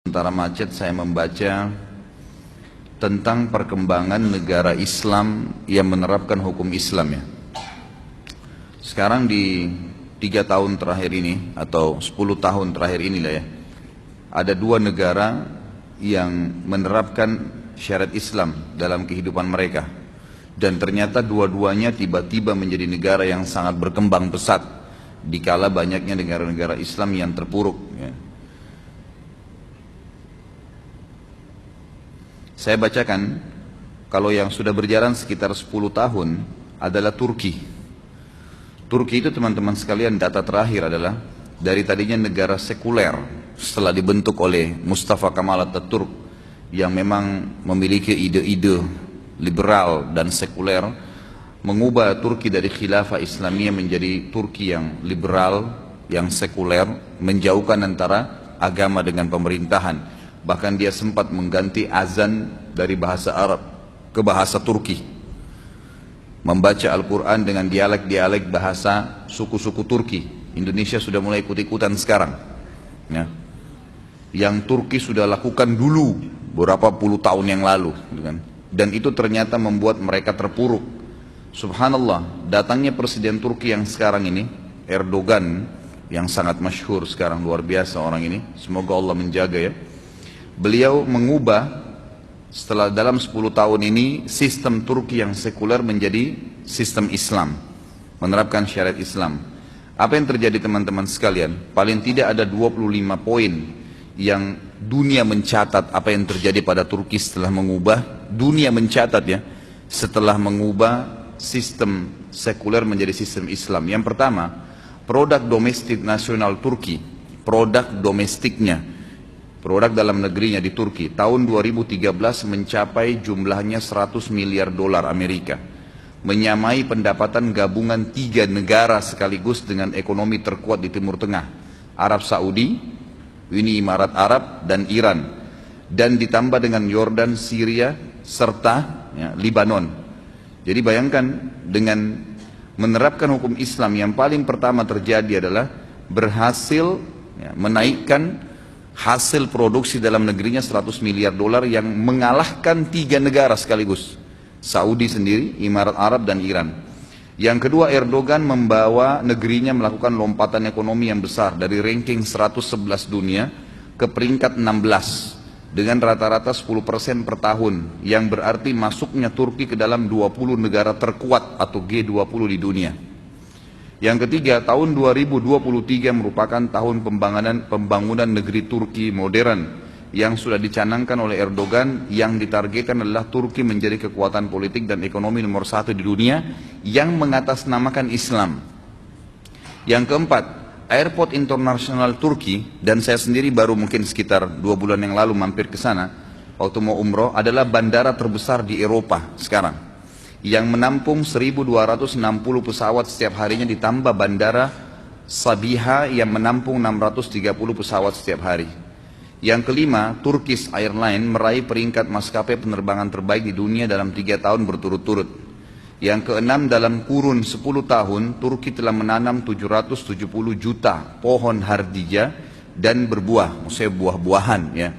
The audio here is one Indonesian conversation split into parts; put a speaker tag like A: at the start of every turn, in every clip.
A: Sementara macet saya membaca tentang perkembangan negara Islam yang menerapkan hukum Islam ya. Sekarang di 3 tahun terakhir ini atau 10 tahun terakhir inilah ya, ada 2 negara yang menerapkan syariat Islam dalam kehidupan mereka. Dan ternyata dua-duanya tiba-tiba menjadi negara yang sangat berkembang pesat dikala banyaknya negara-negara Islam yang terpuruk ya. Saya bacakan, kalau yang sudah berjalan sekitar 10 tahun adalah Turki. Turki itu teman-teman sekalian, data terakhir adalah dari tadinya negara sekuler setelah dibentuk oleh Mustafa Kemal Atatürk yang memang memiliki ide-ide liberal dan sekuler, mengubah Turki dari khilafah Islamiyah menjadi Turki yang liberal, yang sekuler, menjauhkan antara agama dengan pemerintahan. Bahkan dia sempat mengganti azan dari bahasa Arab ke bahasa Turki, membaca Al-Quran dengan dialek-dialek bahasa suku-suku Turki. Indonesia sudah mulai ikut-ikutan sekarang ya. Yang Turki sudah lakukan dulu beberapa puluh tahun yang lalu gitu kan. Dan itu ternyata membuat mereka terpuruk. Subhanallah, datangnya Presiden Turki yang sekarang ini, Erdogan, yang sangat masyhur sekarang, luar biasa orang ini, semoga Allah menjaga ya. Beliau mengubah setelah dalam 10 tahun ini sistem Turki yang sekuler menjadi sistem Islam, menerapkan syariat Islam. Apa yang terjadi teman-teman sekalian? Paling tidak ada 25 poin yang dunia mencatat apa yang terjadi pada Turki setelah mengubah. Dunia mencatat ya, setelah mengubah sistem sekuler menjadi sistem Islam. Yang pertama, produk domestik nasional Turki, produk domestiknya, produk dalam negerinya di Turki tahun 2013 mencapai jumlahnya 100 miliar dolar Amerika, menyamai pendapatan gabungan 3 negara sekaligus dengan ekonomi terkuat di Timur Tengah, Arab Saudi, Uni Emirat Arab dan Iran, dan ditambah dengan Yordan, Syria serta ya, Lebanon. Jadi bayangkan, dengan menerapkan hukum Islam yang paling pertama terjadi adalah berhasil ya, menaikkan hasil produksi dalam negerinya 100 miliar dolar yang mengalahkan 3 negara sekaligus, Saudi sendiri, Emirat Arab dan Iran. Yang kedua, Erdogan membawa negerinya melakukan lompatan ekonomi yang besar dari ranking 111 dunia ke peringkat 16 dengan rata-rata 10% per tahun, yang berarti masuknya Turki ke dalam 20 negara terkuat atau G20 di dunia. Yang ketiga, tahun 2023 merupakan tahun pembangunan negeri Turki modern yang sudah dicanangkan oleh Erdogan, yang ditargetkan adalah Turki menjadi kekuatan politik dan ekonomi nomor 1 di dunia yang mengatasnamakan Islam. Yang keempat, Airport Internasional Turki, dan saya sendiri baru mungkin sekitar 2 bulan yang lalu mampir ke sana waktu mau umroh, adalah bandara terbesar di Eropa sekarang, yang menampung 1.260 pesawat setiap harinya, ditambah bandara Sabiha yang menampung 630 pesawat setiap hari. Yang kelima, Turkish Airlines meraih peringkat maskapai penerbangan terbaik di dunia dalam 3 tahun berturut-turut. Yang keenam, dalam kurun 10 tahun, Turki telah menanam 770 juta pohon hardija dan berbuah, maksudnya buah-buahan ya.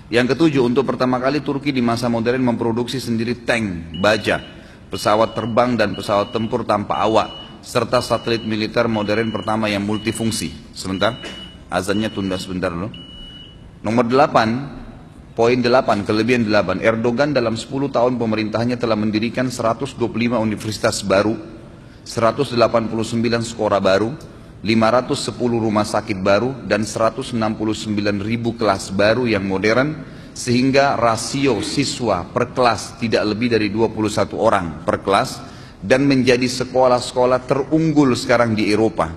A: Yang ketujuh, untuk pertama kali Turki di masa modern memproduksi sendiri tank, baja, pesawat terbang dan pesawat tempur tanpa awak, serta satelit militer modern pertama yang multifungsi. Sebentar, azannya tunda sebentar dulu. Nomor 8, poin 8, kelebihan 8, Erdogan dalam 10 tahun pemerintahannya telah mendirikan 125 universitas baru, 189 sekolah baru, 510 rumah sakit baru, dan 169 ribu kelas baru yang modern, sehingga rasio siswa per kelas tidak lebih dari 21 orang per kelas, dan menjadi sekolah-sekolah terunggul sekarang di Eropa.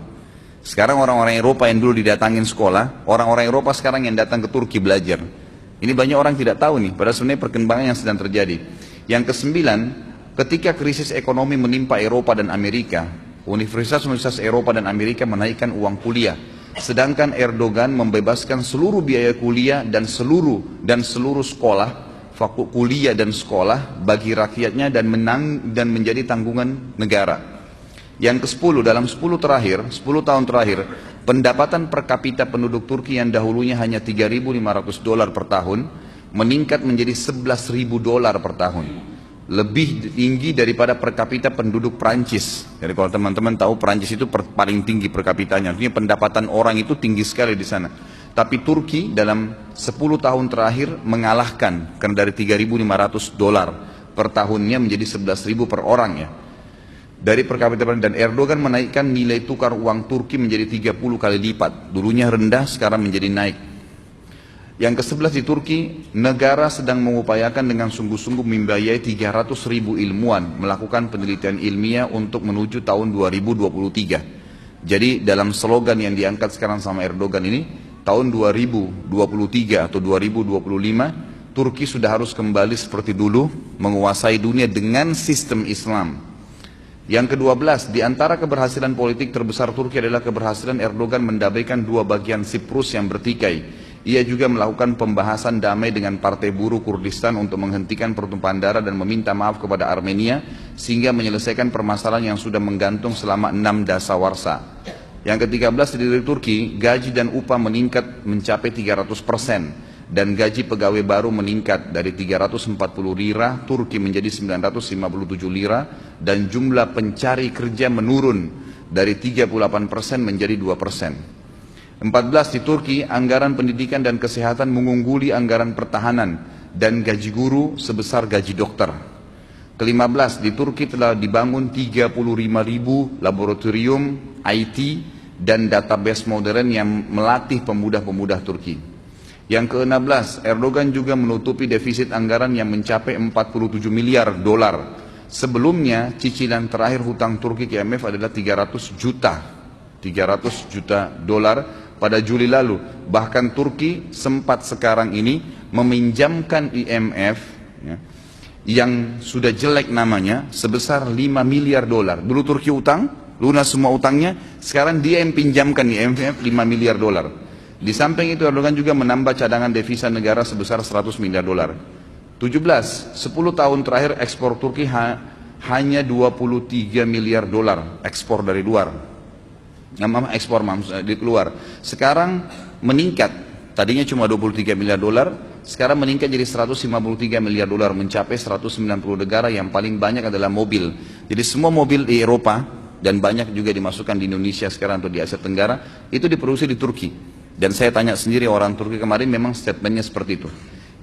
A: Sekarang orang-orang Eropa yang dulu didatangin sekolah, orang-orang Eropa sekarang yang datang ke Turki belajar. Ini banyak orang tidak tahu nih, padahal sebenarnya perkembangan yang sedang terjadi. Yang kesembilan, ketika krisis ekonomi menimpa Eropa dan Amerika, universitas-universitas Eropa dan Amerika menaikkan uang kuliah, sedangkan Erdogan membebaskan seluruh biaya kuliah dan seluruh sekolah, kuliah dan sekolah bagi rakyatnya, dan menjadi tanggungan negara. Yang ke-10, dalam 10 tahun terakhir, pendapatan per kapita penduduk Turki yang dahulunya hanya $3.500 per tahun, meningkat menjadi $11.000 per tahun. Lebih tinggi daripada per kapita penduduk Prancis. Jadi kalau teman-teman tahu, Prancis itu paling tinggi per kapitanya. Artinya pendapatan orang itu tinggi sekali di sana. Tapi Turki dalam 10 tahun terakhir mengalahkan, karena dari $3.500 per tahunnya menjadi $11.000 per orang ya. Dari per kapita, dan Erdogan menaikkan nilai tukar uang Turki menjadi 30 kali lipat. Dulunya rendah, sekarang menjadi naik. Yang ke-11 di Turki, negara sedang mengupayakan dengan sungguh-sungguh membiayai 300.000 ilmuwan melakukan penelitian ilmiah untuk menuju tahun 2023. Jadi dalam slogan yang diangkat sekarang sama Erdogan ini, tahun 2023 atau 2025, Turki sudah harus kembali seperti dulu, menguasai dunia dengan sistem Islam. Yang ke-12, di antara keberhasilan politik terbesar Turki adalah keberhasilan Erdogan mendamaikan dua bagian Siprus yang bertikai. Ia juga melakukan pembahasan damai dengan Partai Buruh Kurdistan untuk menghentikan pertumpahan darah dan meminta maaf kepada Armenia, sehingga menyelesaikan permasalahan yang sudah menggantung selama 6 dasawarsa. Yang ke-13, di Turki, gaji dan upah meningkat mencapai 300%. Dan gaji pegawai baru meningkat dari 340 lira Turki menjadi 957 lira, dan jumlah pencari kerja menurun dari 38% menjadi 2%. 14, di Turki anggaran pendidikan dan kesehatan mengungguli anggaran pertahanan dan gaji guru sebesar gaji dokter. Ke-15, di Turki telah dibangun 35.000 laboratorium IT dan database modern yang melatih pemuda-pemuda Turki. Yang ke-16, Erdogan juga menutupi defisit anggaran yang mencapai 47 miliar dolar. Sebelumnya, cicilan terakhir hutang Turki ke IMF adalah 300 juta dolar pada Juli lalu. Bahkan Turki sempat sekarang ini meminjamkan IMF ya, yang sudah jelek namanya sebesar 5 miliar dolar. Dulu Turki utang, lunas semua utangnya, sekarang dia yang pinjamkan IMF 5 miliar dolar. Di samping itu Erdogan juga menambah cadangan devisa negara sebesar 100 miliar dolar. 17, 10 tahun terakhir ekspor Turki hanya 23 miliar dolar ekspor dari luar. Ekspor di luar. Sekarang meningkat, tadinya cuma 23 miliar dolar, sekarang meningkat jadi 153 miliar dolar, mencapai 190 negara. Yang paling banyak adalah mobil. Jadi semua mobil di Eropa dan banyak juga dimasukkan di Indonesia sekarang atau di Asia Tenggara itu diproduksi di Turki. Dan saya tanya sendiri orang Turki kemarin, memang statementnya seperti itu.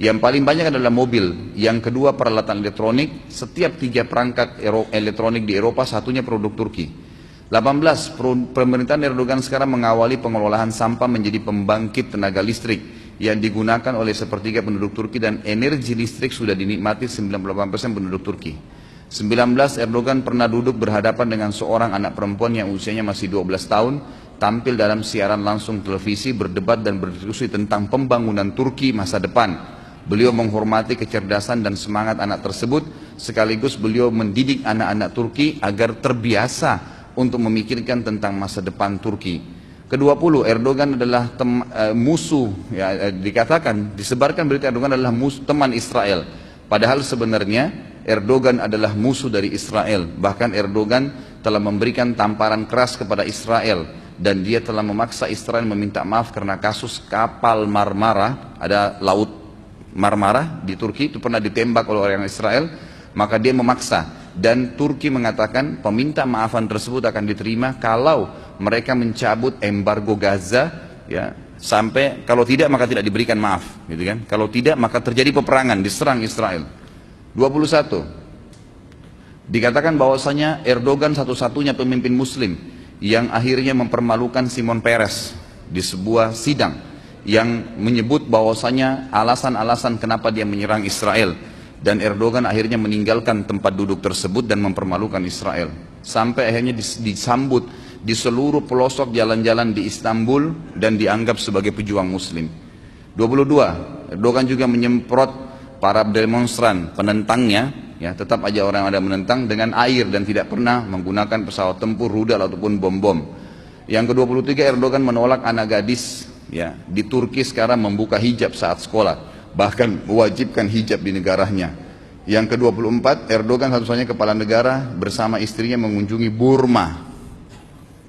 A: Yang paling banyak adalah mobil, yang kedua peralatan elektronik. Setiap 3 perangkat elektronik di Eropa, satunya produk Turki. 18, pemerintahan Erdogan sekarang mengawali pengelolaan sampah menjadi pembangkit tenaga listrik yang digunakan oleh sepertiga penduduk Turki, dan energi listrik sudah dinikmati 98% penduduk Turki. 19, Erdogan pernah duduk berhadapan dengan seorang anak perempuan yang usianya masih 12 tahun, tampil dalam siaran langsung televisi, berdebat dan berdiskusi tentang pembangunan Turki masa depan. Beliau menghormati kecerdasan dan semangat anak tersebut, sekaligus beliau mendidik anak-anak Turki agar terbiasa untuk memikirkan tentang masa depan Turki. Ke-20, Erdogan adalah musuh, ya, dikatakan, disebarkan berita Erdogan adalah teman Israel. Padahal sebenarnya Erdogan adalah musuh dari Israel. Bahkan Erdogan telah memberikan tamparan keras kepada Israel, dan dia telah memaksa Israel meminta maaf karena kasus kapal Marmara. Ada laut Marmara di Turki, itu pernah ditembak oleh orang Israel, maka dia memaksa. Dan Turki mengatakan peminta maafan tersebut akan diterima kalau mereka mencabut embargo Gaza, ya, sampai kalau tidak maka tidak diberikan maaf, gitu kan? Kalau tidak maka terjadi peperangan, diserang Israel. 21, dikatakan bahwasanya Erdogan satu-satunya pemimpin Muslim yang akhirnya mempermalukan Simon Peres di sebuah sidang, yang menyebut bahwasanya alasan-alasan kenapa dia menyerang Israel, dan Erdogan akhirnya meninggalkan tempat duduk tersebut dan mempermalukan Israel, sampai akhirnya disambut di seluruh pelosok jalan-jalan di Istanbul dan dianggap sebagai pejuang Muslim. 22, Erdogan juga menyemprot para demonstran penentangnya, ya, tetap aja orang ada menentang, dengan air dan tidak pernah menggunakan pesawat tempur, rudal ataupun bom-bom. Yang ke-23, Erdogan menolak anak gadis, ya, di Turki sekarang membuka hijab saat sekolah, bahkan mewajibkan hijab di negaranya. Yang ke-24, Erdogan satu-satunya kepala negara bersama istrinya mengunjungi Burma.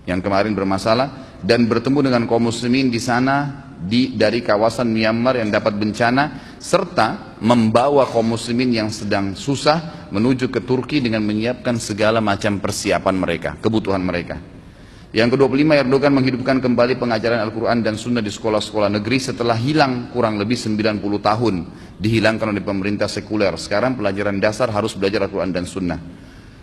A: yang kemarin bermasalah, dan bertemu dengan kaum muslimin di sana dari kawasan Myanmar yang dapat bencana, serta membawa kaum muslimin yang sedang susah menuju ke Turki dengan menyiapkan segala macam persiapan mereka, kebutuhan mereka. Yang ke-25, Erdogan menghidupkan kembali pengajaran Al-Quran dan Sunnah di sekolah-sekolah negeri setelah hilang kurang lebih 90 tahun, dihilangkan oleh pemerintah sekuler. Sekarang pelajaran dasar harus belajar Al-Quran dan Sunnah.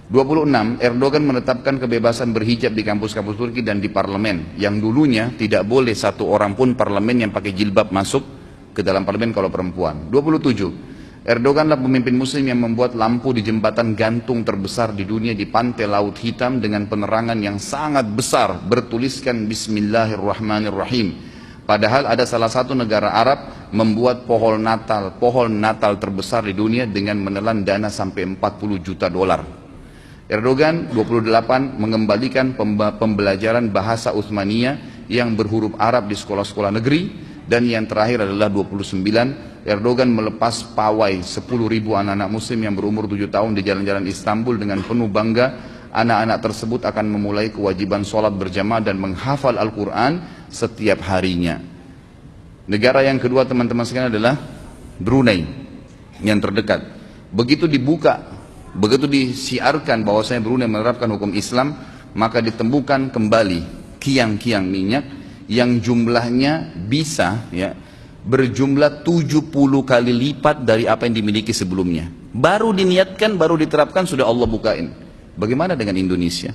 A: 26, Erdogan menetapkan kebebasan berhijab di kampus-kampus Turki dan di parlemen, yang dulunya tidak boleh satu orang pun parlemen yang pakai jilbab masuk ke dalam parlemen kalau perempuan. 27, Erdoganlah pemimpin muslim yang membuat lampu di jembatan gantung terbesar di dunia di pantai Laut Hitam dengan penerangan yang sangat besar bertuliskan Bismillahirrahmanirrahim. Padahal ada salah satu negara Arab membuat pohon Natal terbesar di dunia dengan menelan dana sampai 40 juta dolar. Erdogan 28 mengembalikan pembelajaran bahasa Utsmaniyah yang berhuruf Arab di sekolah-sekolah negeri. Dan yang terakhir adalah 29, Erdogan melepas pawai 10.000 anak-anak muslim yang berumur 7 tahun di jalan-jalan Istanbul dengan penuh bangga. Anak-anak tersebut akan memulai kewajiban sholat berjamaah dan menghafal Al-Quran setiap harinya. Negara yang kedua teman-teman sekalian adalah Brunei yang terdekat. Begitu disiarkan bahwasanya Brunei menerapkan hukum Islam, maka ditemukan kembali kiang-kiang minyak yang jumlahnya bisa berjumlah 70 kali lipat dari apa yang dimiliki sebelumnya. Baru diniatkan, baru diterapkan, sudah Allah bukain. Bagaimana dengan Indonesia?